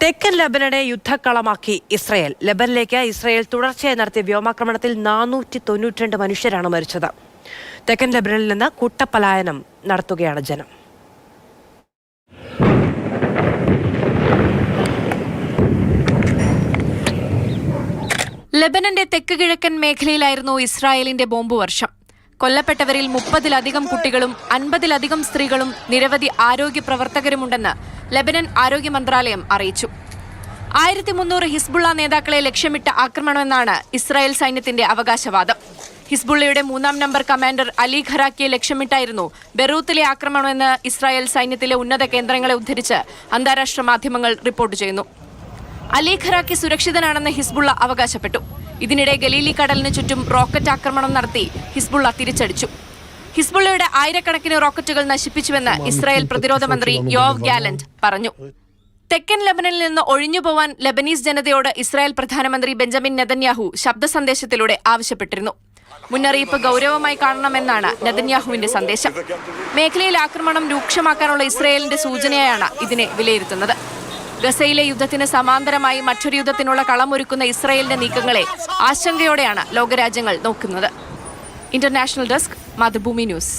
തെക്കൻ ലെബനനെ യുദ്ധക്കളമാക്കി Israel. ലെബനിലേക്ക് Israel തുടർച്ചയായി നടത്തിയ വ്യോമാക്രമണത്തിൽ 492 മനുഷ്യരാണ് മരിച്ചത്. തെക്കൻ ലെബനനിൽ നിന്ന് കൂട്ടപ്പലായനം നടത്തുകയാണ് ജനം. ലെബനന്റെ തെക്ക് കിഴക്കൻ മേഖലയിലായിരുന്നു ഇസ്രായേലിന്റെ ബോംബ് വർഷം. കൊല്ലപ്പെട്ടവരിൽ 30-ലധികം കുട്ടികളും 50-ലധികം സ്ത്രീകളും നിരവധി ആരോഗ്യ പ്രവർത്തകരുമുണ്ടെന്ന് ലെബനൻ ആരോഗ്യ മന്ത്രാലയം അറിയിച്ചു. 1300 ഹിസ്ബുള്ള നേതാക്കളെ ലക്ഷ്യമിട്ട ആക്രമണമെന്നാണ് ഇസ്രായേൽ സൈന്യത്തിന്റെ അവകാശവാദം. ഹിസ്ബുള്ളയുടെ 3-ാം നമ്പർ കമാൻഡർ അലി ഖറാക്കിയെ ലക്ഷ്യമിട്ടായിരുന്നു ബെറൂത്തിലെ ആക്രമണമെന്ന് ഇസ്രായേൽ സൈന്യത്തിലെ ഉന്നത കേന്ദ്രങ്ങളെ ഉദ്ധരിച്ച് അന്താരാഷ്ട്ര മാധ്യമങ്ങൾ റിപ്പോർട്ട് ചെയ്യുന്നു. അലി ഖറാക്കി സുരക്ഷിതനാണെന്ന് ഹിസ്ബുള്ള അവകാശപ്പെട്ടു. ഇതിനിടെ ഗലീലി കടലിന് ചുറ്റും റോക്കറ്റ് ആക്രമണം നടത്തി ഹിസ്ബുള്ള തിരിച്ചടിച്ചു. ഹിസ്ബുള്ളയുടെ ആയിരക്കണക്കിന് റോക്കറ്റുകൾ നശിപ്പിച്ചുവെന്ന് ഇസ്രായേൽ പ്രതിരോധ മന്ത്രി യോവ് ഗാലന്റ് പറഞ്ഞു. തെക്കൻ ലെബനനിൽ നിന്ന് ഒഴിഞ്ഞുപോവാൻ ലെബനീസ് ജനതയോട് ഇസ്രായേൽ പ്രധാനമന്ത്രി ബെഞ്ചമിൻ നെതന്യാഹു ശബ്ദ സന്ദേശത്തിലൂടെ ആവശ്യപ്പെട്ടിരുന്നു. മുന്നറിയിപ്പ് ഗൌരവമായി കാണണമെന്നാണ് നെതന്യാഹുവിന്റെ സന്ദേശം. മേഖലയിൽ ആക്രമണം രൂക്ഷമാക്കാനുള്ള ഇസ്രായേലിന്റെ സൂചനയായാണ് ഇതിനെ വിലയിരുത്തുന്നത്. ഗസയിലെ യുദ്ധത്തിന് സമാന്തരമായി മറ്റൊരു യുദ്ധത്തിനുള്ള കളമൊരുക്കുന്ന ഇസ്രായേലിന്റെ നീക്കങ്ങളെ ആശങ്കയോടെയാണ് ലോകരാജ്യങ്ങൾ നോക്കുന്നത്. International desk, Mathrubhumi news.